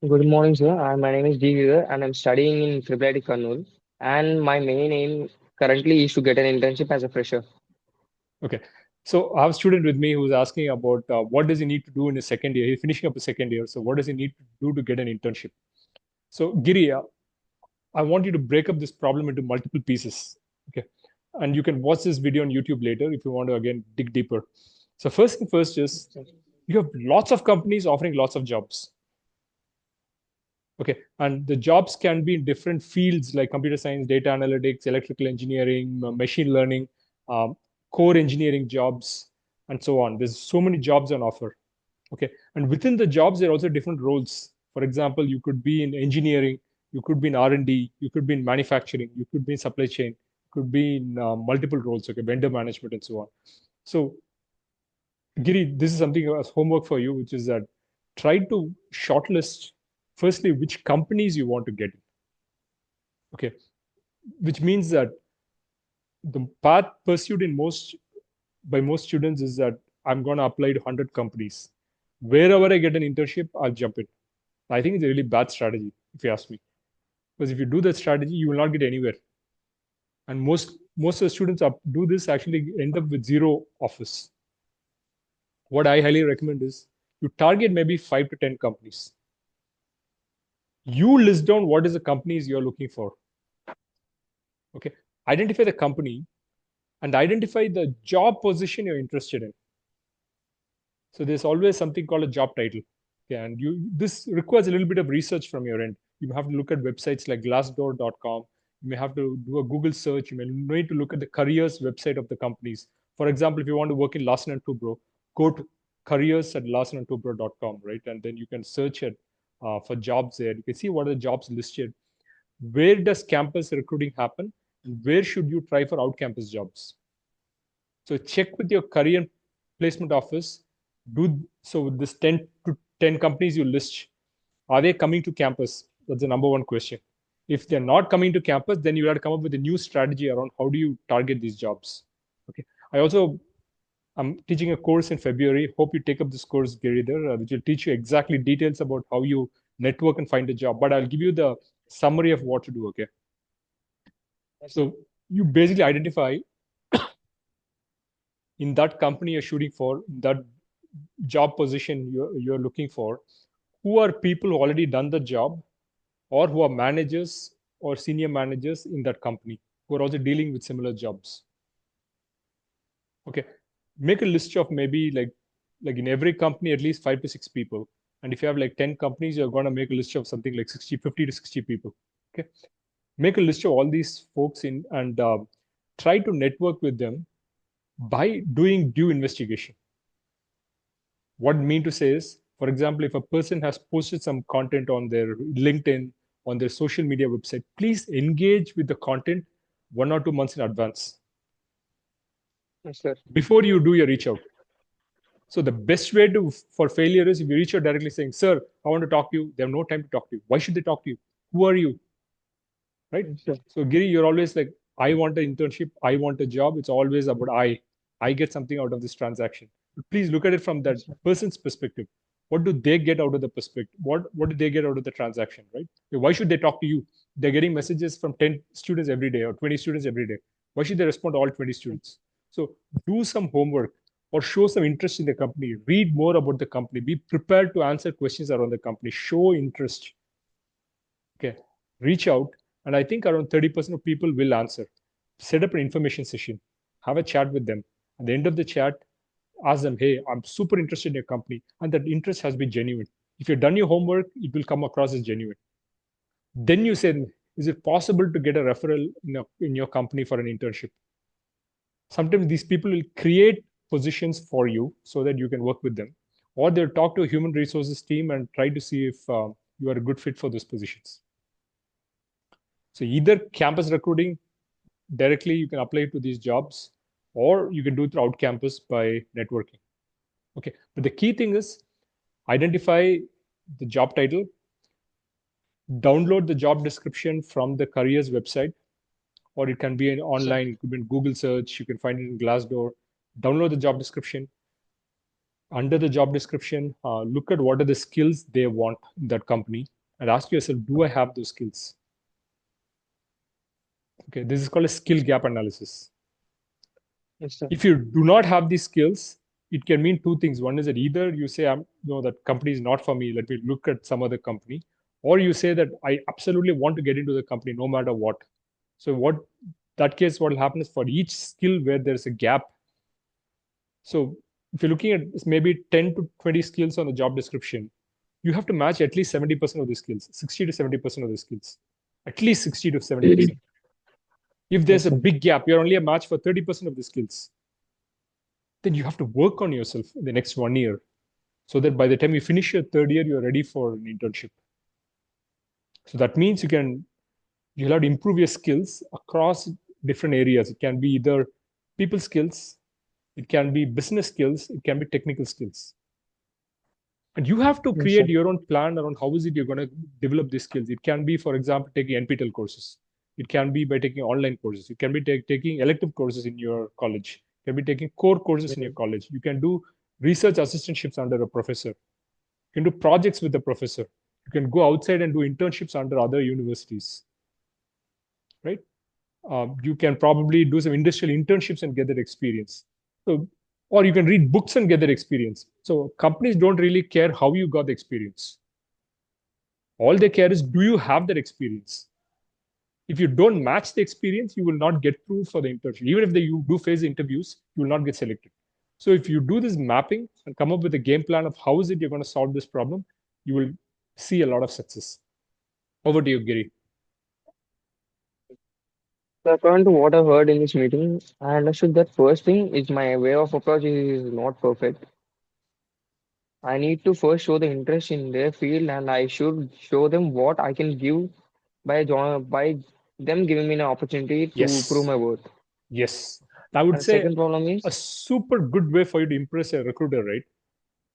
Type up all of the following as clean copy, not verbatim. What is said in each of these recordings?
Good morning, sir. My name is D. And I'm studying in Triple Kannur. And my main aim currently is to get an internship as a fresher. Okay. So I have a student with me who's asking about what does he need to do in his second year? He's finishing up his second year. So what does he need to do to get an internship? So Giri, I want you to break up this problem into multiple pieces. Okay. And you can watch this video on YouTube later if you want to again dig deeper. So first thing first is you have lots of companies offering lots of jobs. Okay. And the jobs can be in different fields like computer science, data analytics, electrical engineering, machine learning, um, core engineering jobs, and so on. There's so many jobs on offer. Okay. And within the jobs, there are also different roles. For example, you could be in engineering, you could be in R&D, you could be in manufacturing, you could be in supply chain, you could be in multiple roles, okay, vendor management, and so on. So, Giri, this is something as homework for you, which is that try to shortlist firstly which companies you want to get in. Okay, which means that the path pursued in most by most students is that I'm going to apply to 100 companies. Wherever I get an internship, I'll jump in. I think it's a really bad strategy, if you ask me. Because if you do that strategy, you will not get anywhere. And most of the students do this actually end up with zero office. What I highly recommend is you target maybe 5 to 10 companies. You list down what is the companies you're looking for. Okay. Identify the company and identify the job position you're interested in. So there's always something called a job title. Okay, and this requires a little bit of research from your end. You have to look at websites like glassdoor.com. You may have to do a Google search. You may need to look at the careers website of the companies. For example, if you want to work in Larsen and Toubro, go to careers at larsenandtoubro.com, right? And then you can search it for jobs there. You can see what are the jobs listed. Where does campus recruiting happen? And where should you try for out-campus jobs? So check with your career placement office. Do so with this 10 to 10 companies you list. Are they coming to campus? That's the number one question. If they're not coming to campus, then you have to come up with a new strategy around how do you target these jobs. Okay. I'm teaching a course in February. Hope you take up this course, Giridhar, which will teach you exactly details about how you network and find a job. But I'll give you the summary of what to do. Okay. Yes, sir. So you basically identify in that company you're shooting for, that job position you're looking for, who are people who already done the job or who are managers or senior managers in that company who are also dealing with similar jobs. Okay, make a list of maybe like in every company at least 5 to 6 people, and if you have like 10 companies, you're going to make a list of something like 60, 50 to 60 people. Okay, make a list of all these folks in and try to network with them by doing due investigation. What I mean to say is, for example, if a person has posted some content on their LinkedIn, on their social media website, please engage with the content 1 or 2 months in advance Yes, sir. before you do your reach out. So the best way to for failure is if you reach out directly saying, "Sir, I want to talk to you." They have no time to talk to you. Why should they talk to you? Who are you? Right? Yes, sir. So Giri, you're always like, I want an internship, I want a job. It's always about I get something out of this transaction. But please look at it from that Yes, sir. person's perspective. What do they get out of the perspective? What do they get out of the transaction, right? Why should they talk to you? They're getting messages from 10 students every day or 20 students every day. Why should they respond to all 20 students? So do some homework or show some interest in the company. Read more about the company. Be prepared to answer questions around the company. Show interest. Okay, reach out, and I think around 30% of people will answer. Set up an information session, have a chat with them. At the end of the chat, ask them, hey, I'm super interested in your company, and that interest has been genuine. If you've done your homework, it will come across as genuine. Then you say, is it possible to get a referral in your company for an internship? Sometimes these people will create positions for you so that you can work with them, or they'll talk to a human resources team and try to see if you are a good fit for those positions. So either campus recruiting directly, you can apply to these jobs, or you can do it throughout campus by networking. Okay, but the key thing is identify the job title, download the job description from the careers website, or it can be an Yes, sir. online, it could be in Google search, you can find it in Glassdoor. Download the job description, Under the job description, look at what are the skills they want in that company and ask yourself, do I have those skills? Okay, this is called a skill gap analysis. Yes, sir. If you do not have these skills, it can mean two things. One is that either you say, that company is not for me, let me look at some other company, or you say that I absolutely want to get into the company no matter what. So that case, what will happen is for each skill where there's a gap. So if you're looking at maybe 10 to 20 skills on the job description, you have to match at least 70% of the skills, 60 to 70% of the skills, at least 60 to 70%. If there's Yes, a sir. big gap, you're only a match for 30% of the skills, then you have to work on yourself in the next 1 year so that by the time you finish your third year, you're ready for an internship. So that means you'll have to improve your skills across different areas. It can be either people skills, it can be business skills, it can be technical skills. And you have to Yes, sir. create your own plan around how is it you're going to develop these skills. It can be, for example, taking NPTEL courses. It can be by taking online courses. It can be taking elective courses in your college. It can be taking core courses in your Mhm. college. You can do research assistantships under a professor. You can do projects with the professor. You can go outside and do internships under other universities, right? You can probably do some industrial internships and get that experience. So, or you can read books and get that experience. So companies don't really care how you got the experience. All they care is, do you have that experience? If you don't match the experience, you will not get through for the internship. Even if you do face interviews, you will not get selected. So if you do this mapping and come up with a game plan of how is it you're going to solve this problem, you will see a lot of success. Over to you, Giri. So according to what I've heard in this meeting, I understood that first thing is my way of approach is not perfect. I need to first show the interest in their field, and I should show them what I can give by them giving me an opportunity to prove Yes, my worth. yes. I would And say second problem a is, super good way for you to impress a recruiter, right?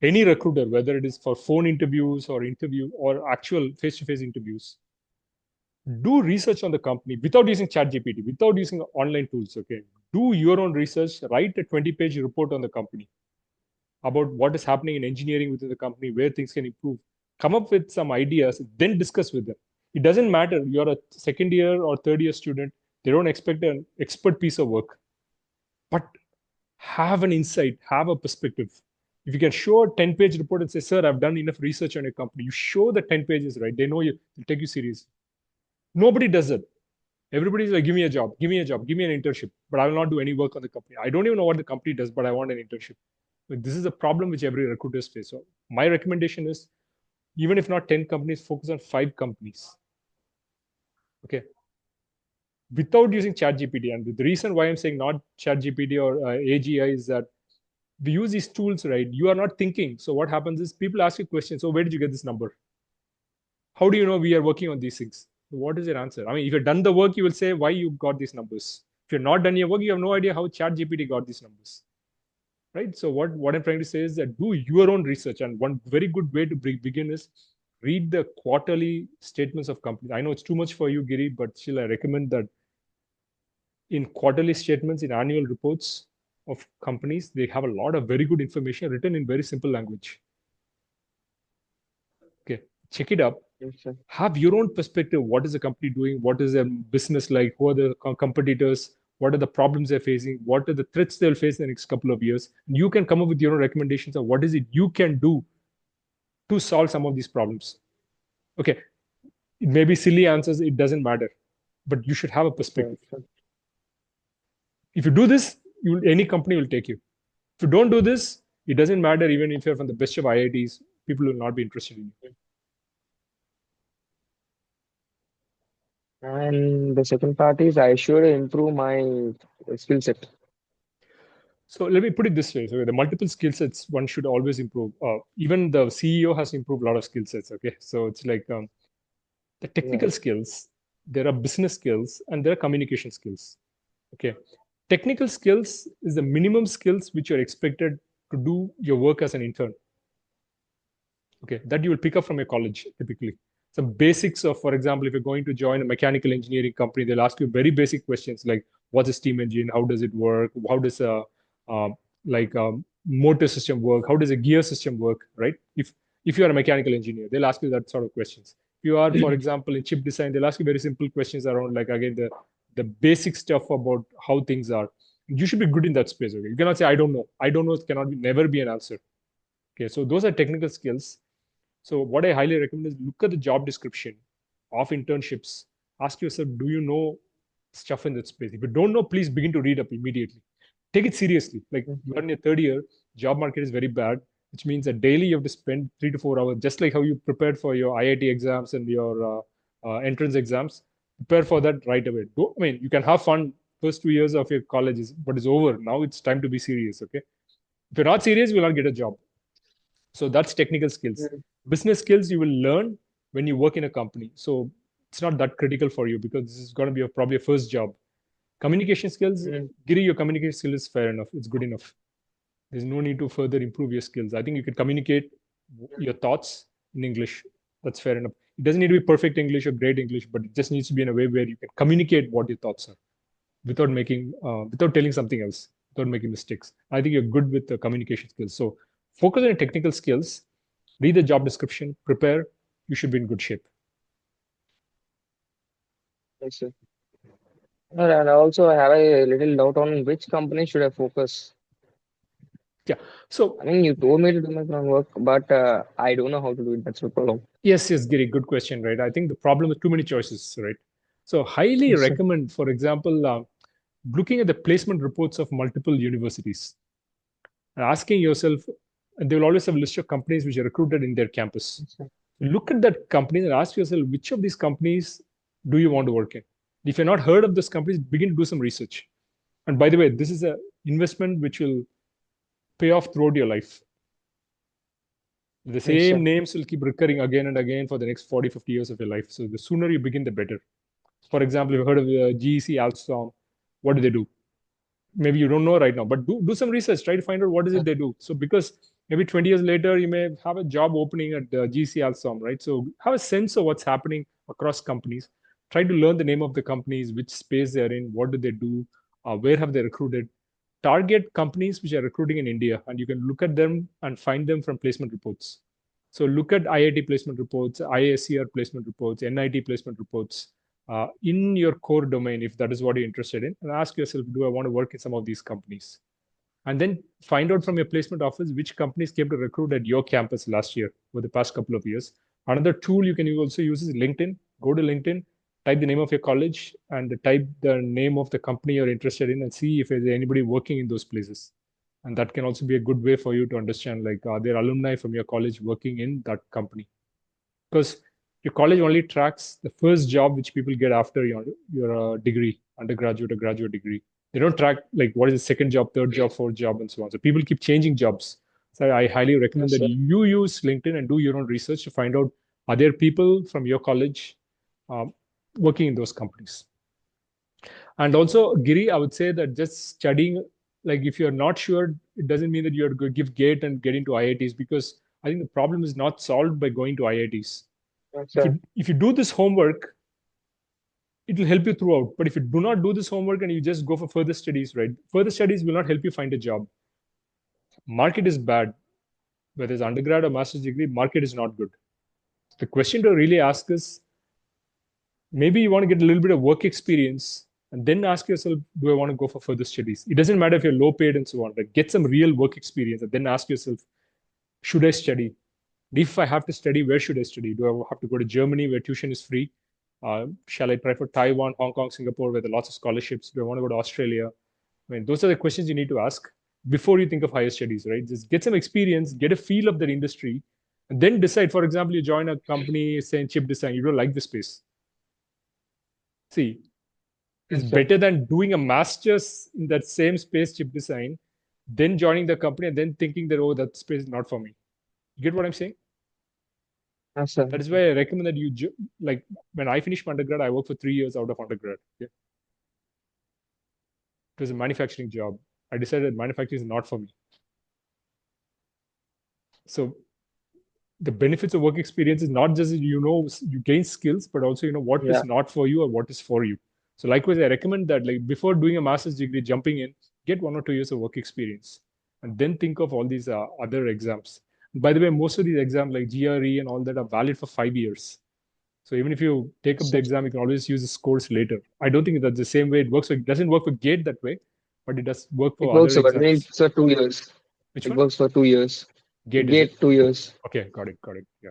Any recruiter, whether it is for phone interviews or actual face-to-face interviews, do research on the company without using ChatGPT, without using online tools. Okay, do your own research. Write a 20-page report on the company about what is happening in engineering within the company, where things can improve. Come up with some ideas, then discuss with them. It doesn't matter you're a second year or third year student. They don't expect an expert piece of work, but have an insight, have a perspective. If you can show a 10-page report and say, sir, I've done enough research on your company, you show the 10 pages, right? They know you, they'll take you serious. Nobody does it. Everybody's like, give me a job, give me a job, give me an internship, but I will not do any work on the company. I don't even know what the company does, but I want an internship. But this is a problem which every recruiter face. So my recommendation is, even if not 10 companies, focus on 5 companies. Okay. Without using ChatGPT. And the reason why I'm saying not ChatGPT or AGI is that we use these tools, right? You are not thinking. So what happens is people ask you questions. So where did you get this number? How do you know we are working on these things? What is your answer? I mean, if you've done the work, you will say why you got these numbers. If you're not done your work, you have no idea how ChatGPT got these numbers, right? So what I'm trying to say is that do your own research. And one very good way to begin is read the quarterly statements of companies. I know it's too much for you, Giri, but still I recommend that in quarterly statements, in annual reports of companies, they have a lot of very good information written in very simple language. Okay, check it up. yes, sir. Have your own perspective. What is the company doing? What is their business like? Who are the competitors? What are the problems they're facing? What are the threats they'll face in the next couple of years? And you can come up with your own recommendations of what is it you can do to solve some of these problems. Okay, it may be silly answers, it doesn't matter, but you should have a Sure, perspective. sure. If you do this, any company will take you. If you don't do this, it doesn't matter even if you're from the best of IITs, people will not be interested in you. And the second part is I should improve my skill set. So let me put it this way. So the multiple skill sets one should always improve. Even the CEO has improved a lot of skill sets. Okay. So it's like the technical Right. skills, there are business skills, and there are communication skills. Okay. Technical skills is the minimum skills which you're expected to do your work as an intern. Okay, that you will pick up from your college typically. Some basics of, for example, if you're going to join a mechanical engineering company, they'll ask you very basic questions like what's a steam engine, how does it work, how does a uh, like motor system work? How does a gear system work, right? If you are a mechanical engineer, they'll ask you that sort of questions. If you are, for example, in chip design, they'll ask you very simple questions around, like, again, the basic stuff about how things are. You should be good in that space. Okay, you cannot say I don't know. I don't know cannot be, never be an answer. Okay, so those are technical skills. So what I highly recommend is look at the job description of internships. Ask yourself, do you know stuff in that space? If you don't know, please begin to read up immediately. Take it seriously. Like, you are in your third year, job market is very bad, which means that daily you have to spend 3 to 4 hours, just like how you prepared for your IIT exams and your entrance exams. Prepare for that right away. I mean, you can have fun first 2 years of your college, but it's over. Now it's time to be serious. Okay. If you're not serious, you will not get a job. So that's technical skills. Mm, Business skills you will learn when you work in a company. So it's not that critical for you because this is going to be probably a first job. Communication skills, mm, Giri, your communication skill is fair enough. It's good enough. There's no need to further improve your skills. I think you can communicate your thoughts in English. That's fair enough. It doesn't need to be perfect English or great English, but it just needs to be in a way where you can communicate what your thoughts are without telling something else, without making mistakes. I think you're good with the communication skills. So focus on your technical skills, read the job description, prepare. You should be in good shape. yes, sir. And also, I have a little doubt on which company should I focus. Yeah. So I mean, you told me to do my groundwork, but I don't know how to do it. That's the problem. yes, Giri, good question, right? I think the problem is too many choices, right? So highly Yes, sir. recommend, for example, looking at the placement reports of multiple universities and asking yourself, and they will always have a list of companies which are recruited in their campus. Yes, sir. Look at that company and ask yourself, which of these companies do you want to work in? If you're not heard of those companies, begin to do some research. And by the way, this is an investment which will pay off throughout your life. The Yes, sir. same names will keep recurring again and again for the next 40, 50 years of your life. So the sooner you begin, the better. For example, you've heard of GEC, Alstom. What do they do? Maybe you don't know right now, but do some research. Try to find out what is it they do. So because maybe 20 years later, you may have a job opening at GEC, Alstom, right? So have a sense of what's happening across companies. Try to learn the name of the companies, which space they're in, what do they do, where have they recruited. Target companies which are recruiting in India, and you can look at them and find them from placement reports. So look at IIT placement reports, ISCR placement reports, NIT placement reports in your core domain, if that is what you're interested in, and ask yourself, do I want to work in some of these companies? And then find out from your placement office which companies came to recruit at your campus last year over the past couple of years. Another tool you can also use is LinkedIn. Go to LinkedIn, type the name of your college and type the name of the company you're interested in and see if there's anybody working in those places. And that can also be a good way for you to understand, like, are there alumni from your college working in that company? Because your college only tracks the first job which people get after your degree, undergraduate or graduate degree. They don't track like what is the second job, third job, fourth job, and so on. So people keep changing jobs. So I highly recommend Yes, that sir. you use LinkedIn and do your own research to find out, are there people from your college um, working in those companies. And also, Giri, I would say that just studying, like if you're not sure, it doesn't mean that you're going to give gate and get into IITs, because I think the problem is not solved by going to IITs. Yes, if sir. you if you do this homework, it will help you throughout. But if you do not do this homework and you just go for further studies, right, further studies will not help you find a job. Market is bad. Whether it's undergrad or master's degree, market is not good. The question to really ask is, maybe you want to get a little bit of work experience and then ask yourself, do I want to go for further studies? It doesn't matter if you're low paid and so on, but get some real work experience and then ask yourself, should I study? If I have to study, where should I study? Do I have to go to Germany where tuition is free? Shall I try for Taiwan, Hong Kong, Singapore, where there are lots of scholarships? Do I want to go to Australia? I mean, those are the questions you need to ask before you think of higher studies, right? Just get some experience, get a feel of that industry, and then decide. For example, you join a company, say in chip design, you don't like the space. See, it's Yes, sir. better than doing a master's in that same space, chip design, then joining the company and then thinking that, oh, that space is not for me. You get what I'm saying? Yes, sir. That is why I recommend that like when I finished my undergrad, I worked for 3 years out of undergrad. Yeah. It was a manufacturing job. I decided manufacturing is not for me. So the benefits of work experience is not just you gain skills, but also what Yeah. is not for you or what is for you. So likewise, I recommend that, like, before doing a master's degree, jumping in, get 1 or 2 years of work experience. and then think of all these other exams. By the way, most of these exams like GRE and all that are valid for 5 years. So even if you take up the So exam, you can always use the scores later. I don't think that's the same way it works. It doesn't work for GATE that way, but it does work it for works other for, but exams. it's for 2 years. Which It one? works for 2 years. GATE, is it? Gate 2 years. Okay, got it, got it. Yeah.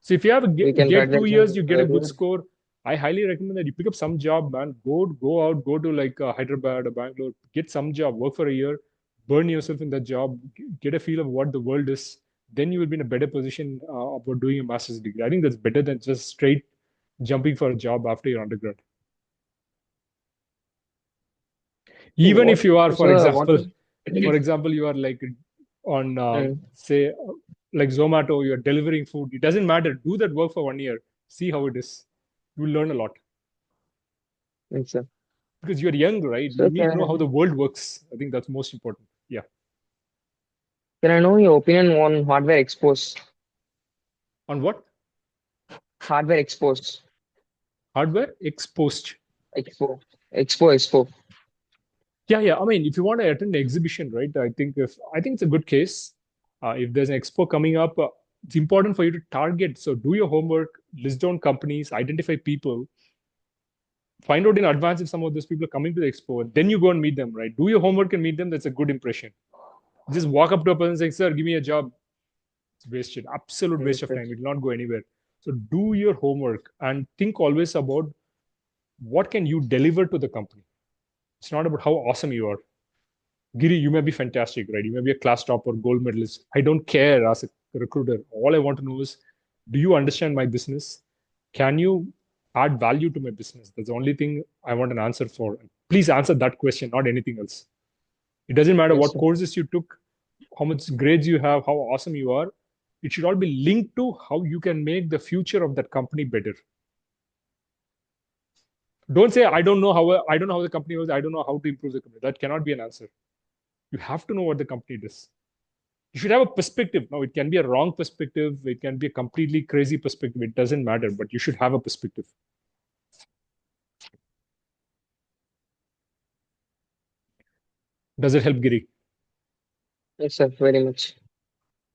So if you have a We can GATE write the 2 years, exam you get a good earlier. score. I highly recommend that you pick up some job, man. Go out, go to like Hyderabad or Bangalore, get some job, work for a year, burn yourself in that job, get a feel of what the world is. Then you will be in a better position about doing a master's degree. I think that's better than just straight jumping for a job after your undergrad. So Even if what? you are, for So what? example, for example, you are like on Mm, say like Zomato, you're delivering food. It doesn't matter. Do that work for 1 year. See how it is. You will learn a lot yes, sir. because you're young, right? You So need to know how the world works. I think that's most important. Yeah. can I know your opinion on hardware expos? On what? Hardware expos. Hardware exposed. Expo. Expo. Yeah. I mean, if you want to attend an exhibition, right? I think it's a good case. If there's an expo coming up, it's important for you to target. So do your homework, list down companies, identify people, find out in advance if some of those people are coming to the expo, and then you go and meet them, right? Do your homework and meet them. That's a good impression. Just walk up to a person and say, "Sir, give me a job." It's wasted, absolute waste Yes, of sir. time. It will not go anywhere. So do your homework and think always about what can you deliver to the company. It's not about how awesome you are. Giri, you may be fantastic, right? You may be a class topper, gold medalist. I don't care as a recruiter. All I want to know is, do you understand my business? Can you add value to my business? That's the only thing I want an answer for. Please answer that question, not anything else. It doesn't matter Yes, what sir. courses you took, how much grades you have, how awesome you are. It should all be linked to how you can make the future of that company better. Don't say I don't know how the company was. I don't know how to improve the company. That cannot be an answer. You have to know what the company does. You should have a perspective. Now, it can be a wrong perspective. It can be a completely crazy perspective. It doesn't matter, but you should have a perspective. Does it help, Giri? Yes, sir. Very much.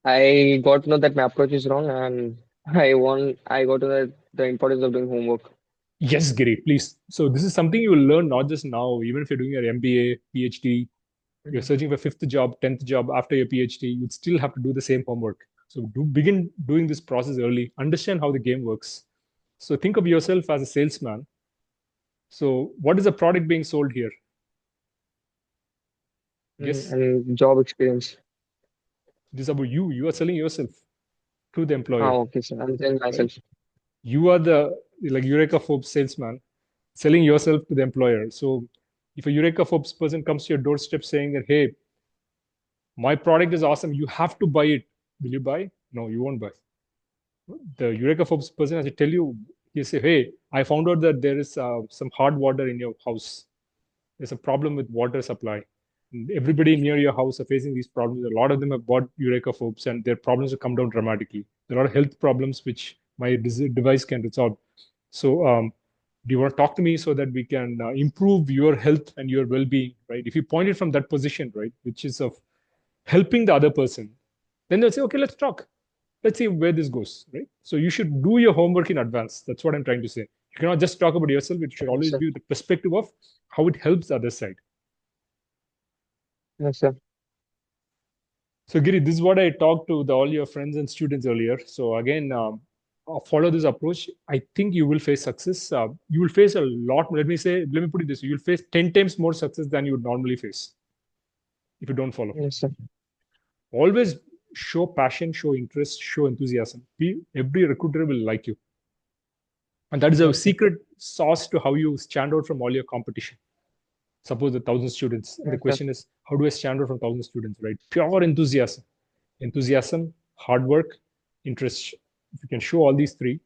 I got to know that my approach is wrong, and I got to know the importance of doing homework. Yes, Giri, please. So this is something you will learn not just now, even if you're doing your MBA, PhD, you're Mhm. searching for fifth job, 10th job after your PhD, you'd still have to do the same homework. So do begin doing this process early. Understand how the game works. So think of yourself as a salesman. So what is the product being sold here? Guess. And job experience. This is about you. You are selling yourself to the Ah, employer, okay, sir. I'm telling right? myself. You are the like Eureka Forbes salesman selling yourself to the employer. So if a Eureka Forbes person comes to your doorstep saying that, hey, my product is awesome, you have to buy it. Will you buy? No, you won't buy. The Eureka Forbes person has to tell you, he say, hey, I found out that there is some hard water in your house. There's a problem with water supply. And everybody near your house are facing these problems. A lot of them have bought Eureka Forbes and their problems have come down dramatically. There are a lot of health problems which my device can resolve. So, do you want to talk to me so that we can improve your health and your well-being, right? If you point it from that position, right, which is of helping the other person, then they'll say, okay, let's talk. Let's see where this goes, right? So you should do your homework in advance. That's what I'm trying to say. You cannot just talk about yourself. It should Yes, always sir. be the perspective of how it helps the other side. Yes, sir. So Giri, this is what I talked to all your friends and students earlier. So again, follow this approach. I think you will face success. You will face a lot. Let me put it this way: you'll face 10 times more success than you would normally face if you don't follow. Yes, sir. Always show passion, show interest, show enthusiasm. Every recruiter will like you, and that is a Yes, sir. secret sauce to how you stand out from all your competition. Suppose the 1,000 students, and the Yes, sir. question is, how do I stand out from 1,000 students? Right? Pure enthusiasm, hard work, interest. If you can show all these three,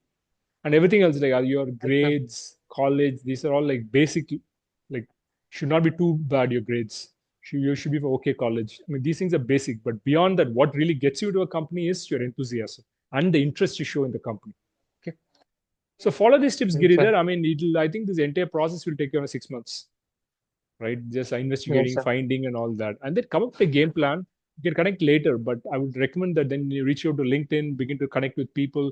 and everything else like your Yes, sir. grades, college, these are all like basic, like should not be too bad. Your grades, you should be for okay college. I mean, these things are basic, but beyond that, what really gets you to a company is your enthusiasm and the interest you show in the company. Okay, so follow these tips, Yes, sir. Giridhar. I mean, I think this entire process will take you around 6 months, right? Just Yes, investigating, sir. finding, and all that, and then come up with a game plan. You can connect later, but I would recommend that then you reach out to LinkedIn, begin to connect with people,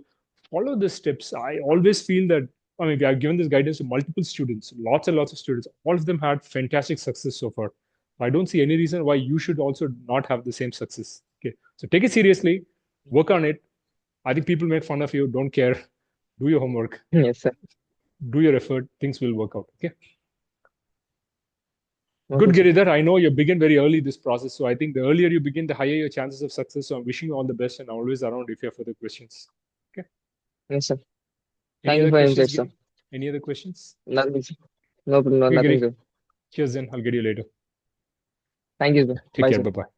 follow the steps. I always feel that, I mean, I've given this guidance to multiple students, lots and lots of students. All of them had fantastic success so far. I don't see any reason why you should also not have the same success. Okay. So take it seriously, work on it. I think people make fun of you, don't care. Do your homework, Yes, sir. do your effort, things will work out. Okay. Okay, Good, sir. Giridhar. I know you begin very early this process. So I think the earlier you begin, the higher your chances of success. So I'm wishing you all the best and always around if you have further questions. Okay. Yes, sir. Any Thank you other for your questions, insight, sir. Giri? Any other questions? Nothing, sir. No, no, Okay, nothing, Giri. sir. Cheers then. I'll get you later. Thank you, sir. Take Bye, care. sir. Bye bye.